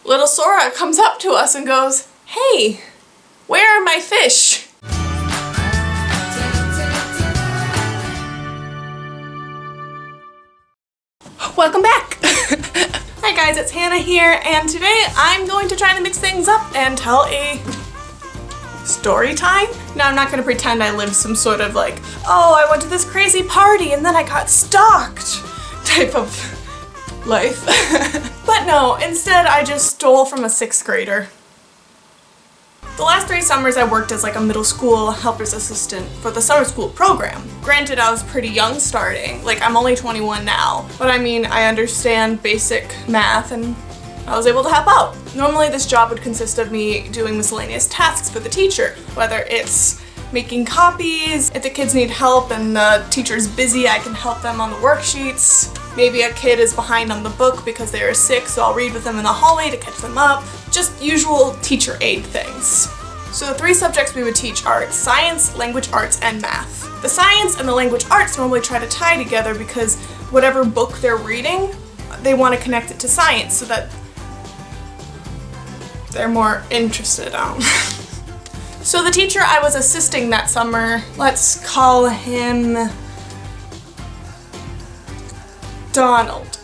Little Sora comes up to us and goes, "Hey, where are my fish?" Welcome back! Hi guys, it's Hannah here, and today I'm going to try to mix things up and tell a story time? Now I'm not going to pretend I lived some sort of like, oh, I went to this crazy party and then I got stalked type of life. But no, instead I just stole from a 6th grader. The last 3 summers I worked as like a middle school helper's assistant for the summer school program. Granted, I was pretty young starting, like I'm only 21 now, but I mean, I understand basic math and I was able to help out. Normally this job would consist of me doing miscellaneous tasks for the teacher, whether it's making copies, if the kids need help and the teacher's busy, I can help them on the worksheets. Maybe a kid is behind on the book because they are sick, so I'll read with them in the hallway to catch them up. Just usual teacher aid things. So the 3 subjects we would teach are science, language arts, and math. The science and the language arts normally try to tie together because whatever book they're reading, they want to connect it to science so that they're more interested on. So the teacher I was assisting that summer, let's call him Donald.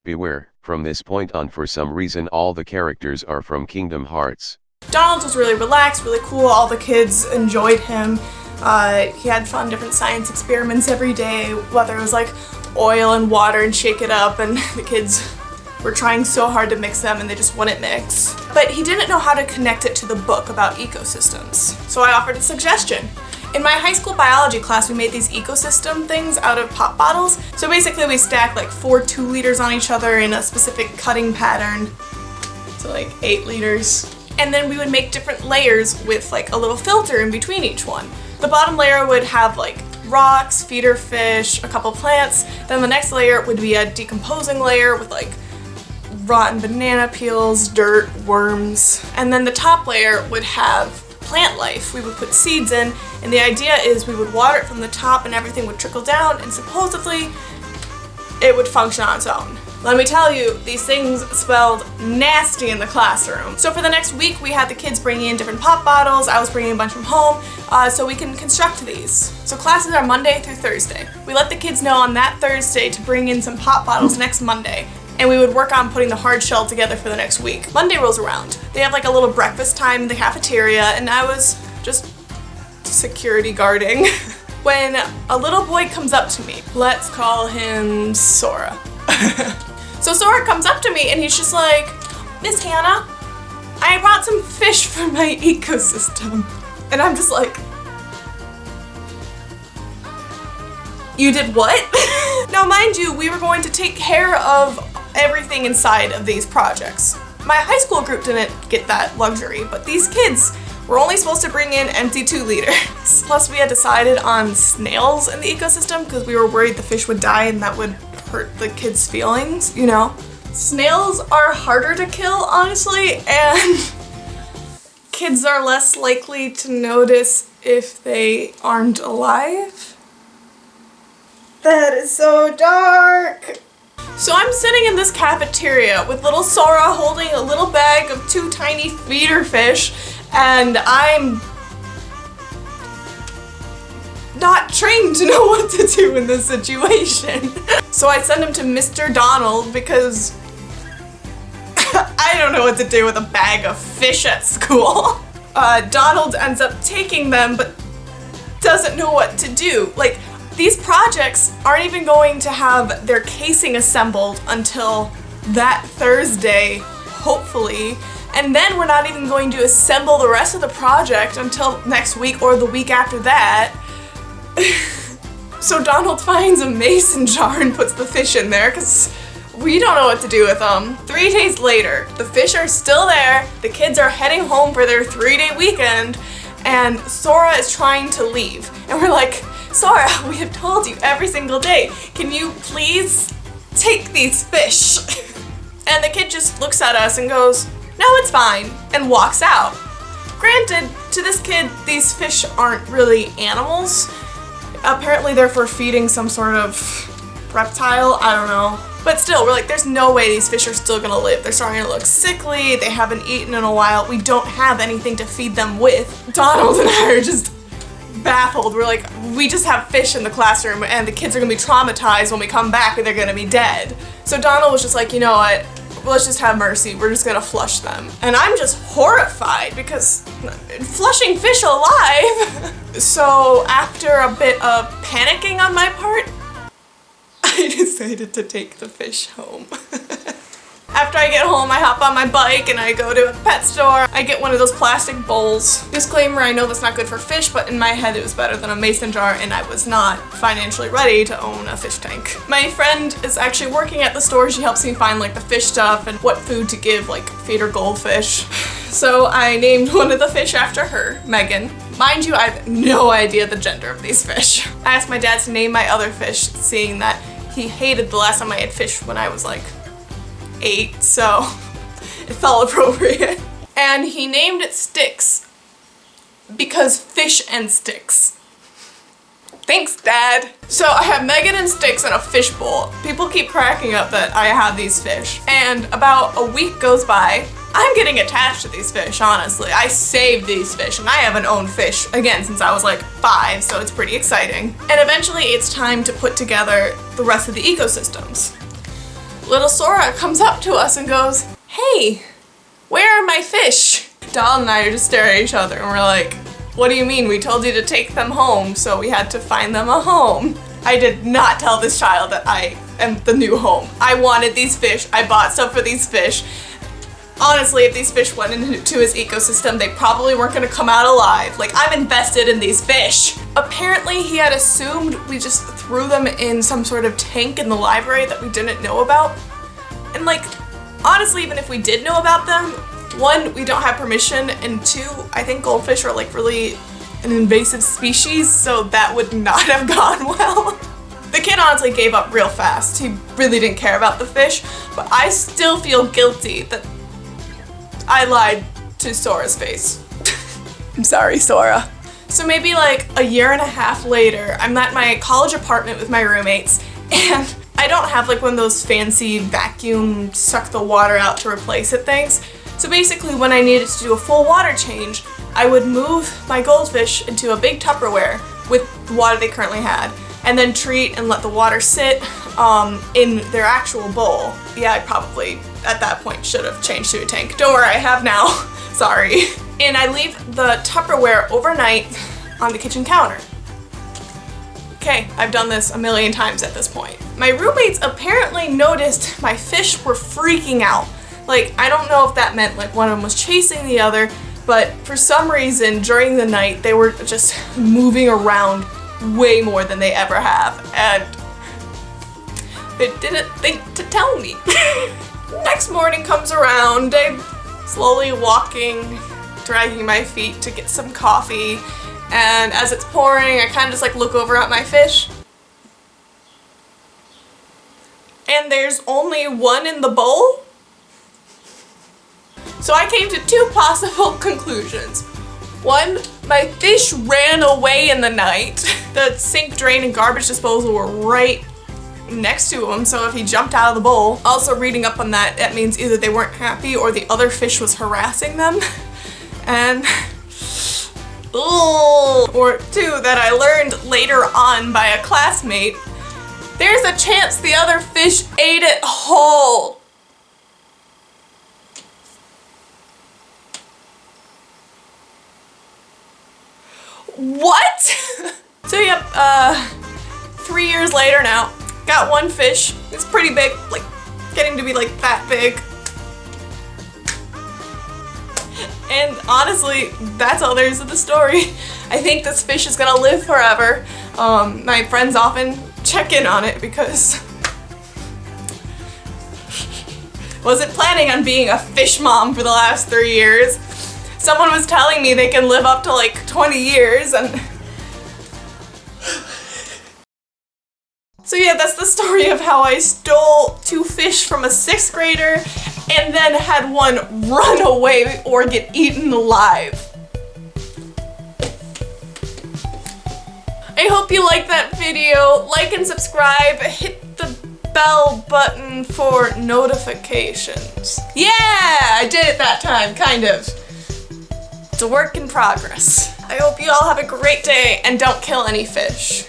Beware, from this point on for some reason all the characters are from Kingdom Hearts. Donald was really relaxed, really cool, all the kids enjoyed him. He had fun different science experiments every day, whether it was like oil and water and shake it up, and the kids were trying so hard to mix them and they just wouldn't mix. But he didn't know how to connect it to the book about ecosystems. So I offered a suggestion. In my high school biology class, we made these ecosystem things out of pop bottles. So basically we stacked like 4 2-liters on each other in a specific cutting pattern. So like 8 liters. And then we would make different layers with like a little filter in between each one. The bottom layer would have like rocks, feeder fish, a couple plants. Then the next layer would be a decomposing layer with like rotten banana peels, dirt, worms. And then the top layer would have plant life. We would put seeds in, and the idea is we would water it from the top and everything would trickle down, and supposedly it would function on its own. Let me tell you, these things smelled nasty in the classroom. So for the next week, we had the kids bringing in different pop bottles. I was bringing a bunch from home so we can construct these. So classes are Monday through Thursday. We let the kids know on that Thursday to bring in some pop bottles next Monday, and we would work on putting the hard shell together for the next week. Monday rolls around. They have like a little breakfast time in the cafeteria, and I was just security guarding when a little boy comes up to me. Let's call him Sora. So Sora comes up to me and he's just like, "Miss Hannah, I brought some fish for my ecosystem." And I'm just like, "You did what?" Now mind you, we were going to take care of everything inside of these projects. My high school group didn't get that luxury, but these kids were only supposed to bring in empty 2-liters. Plus we had decided on snails in the ecosystem because we were worried the fish would die and that would hurt the kids' feelings, you know? Snails are harder to kill, honestly, and kids are less likely to notice if they aren't alive. That is so dark. So I'm sitting in this cafeteria with little Sora holding a little bag of 2 tiny feeder fish, and I'm not trained to know what to do in this situation. So I send him to Mr. Donald because I don't know what to do with a bag of fish at school. Donald ends up taking them but doesn't know what to do. Like, these projects aren't even going to have their casing assembled until that Thursday, hopefully. And then we're not even going to assemble the rest of the project until next week or the week after that. So Donald finds a mason jar and puts the fish in there because we don't know what to do with them. 3 days later, the fish are still there, the kids are heading home for their 3-day weekend, and Sora is trying to leave. And we're like, "Sora, we have told you every single day. Can you please take these fish?" And the kid just looks at us and goes, "No, it's fine," and walks out. Granted, to this kid, these fish aren't really animals. Apparently they're for feeding some sort of reptile, I don't know. But still, we're like, there's no way these fish are still gonna live. They're starting to look sickly, they haven't eaten in a while, we don't have anything to feed them with. Donald and I are just baffled. We're like, we just have fish in the classroom and the kids are gonna be traumatized when we come back and they're gonna be dead. So Donald was just like, you know what, let's just have mercy, we're just gonna flush them. And I'm just horrified because flushing fish alive. So after a bit of panicking on my part, I decided to take the fish home. After I get home, I hop on my bike and I go to a pet store. I get one of those plastic bowls. Disclaimer, I know that's not good for fish, but in my head it was better than a mason jar and I was not financially ready to own a fish tank. My friend is actually working at the store. She helps me find like the fish stuff and what food to give, like feed her goldfish. So I named one of the fish after her, Megan. Mind you, I have no idea the gender of these fish. I asked my dad to name my other fish, seeing that he hated the last time I had fish when I was like 8, so it felt appropriate. And he named it Sticks because fish and sticks. Thanks, Dad. So I have Megan and Sticks in a fish bowl. People keep cracking up that I have these fish. And about a week goes by, I'm getting attached to these fish, honestly. I saved these fish and I haven't owned fish, again, since I was like 5, so it's pretty exciting. And eventually it's time to put together the rest of the ecosystems. Little Sora comes up to us and goes, "Hey, where are my fish?" Donald and I are just staring at each other and we're like, "What do you mean? We told you to take them home, so we had to find them a home." I did not tell this child that I am the new home. I wanted these fish. I bought stuff for these fish. Honestly, if these fish went into his ecosystem, they probably weren't gonna come out alive. Like, I'm invested in these fish. Apparently, he had assumed we just threw them in some sort of tank in the library that we didn't know about. And like, honestly, even if we did know about them, 1, we don't have permission, and 2, I think goldfish are like really an invasive species, so that would not have gone well. The kid honestly gave up real fast. He really didn't care about the fish, but I still feel guilty that I lied to Sora's face. I'm sorry, Sora. So maybe like a year and a half later, I'm at my college apartment with my roommates, and I don't have like one of those fancy vacuum suck the water out to replace it things. So basically when I needed to do a full water change, I would move my goldfish into a big Tupperware with the water they currently had, and then treat and let the water sit in their actual bowl. Yeah, I probably at that point should have changed to a tank. Don't worry, I have now. Sorry. And I leave the Tupperware overnight on the kitchen counter. Okay, I've done this a million times at this point. My roommates apparently noticed my fish were freaking out. Like, I don't know if that meant like one of them was chasing the other, but for some reason during the night they were just moving around way more than they ever have, and they didn't think to tell me. Next morning comes around, I'm slowly walking, dragging my feet to get some coffee, and as it's pouring, I kind of just like look over at my fish. And there's only one in the bowl? So I came to 2 possible conclusions. 1, my fish ran away in the night. The sink, drain, and garbage disposal were right next to him, so if he jumped out of the bowl. Also reading up on that, that means either they weren't happy or the other fish was harassing them. And or 2, that I learned later on by a classmate, there's a chance the other fish ate it whole. What? So yep, 3 years later now, got one fish. It's pretty big, like getting to be like that big. And honestly, that's all there is to the story. I think this fish is gonna live forever. My friends often check in on it because wasn't planning on being a fish mom for the last 3 years. Someone was telling me they can live up to like 20 years, and so yeah, that's the story of how I stole 2 fish from a 6th grader and then had one run away or get eaten alive. I hope you liked that video. Like and subscribe, hit the bell button for notifications. Yeah, I did it that time, kind of. It's a work in progress. I hope you all have a great day and don't kill any fish.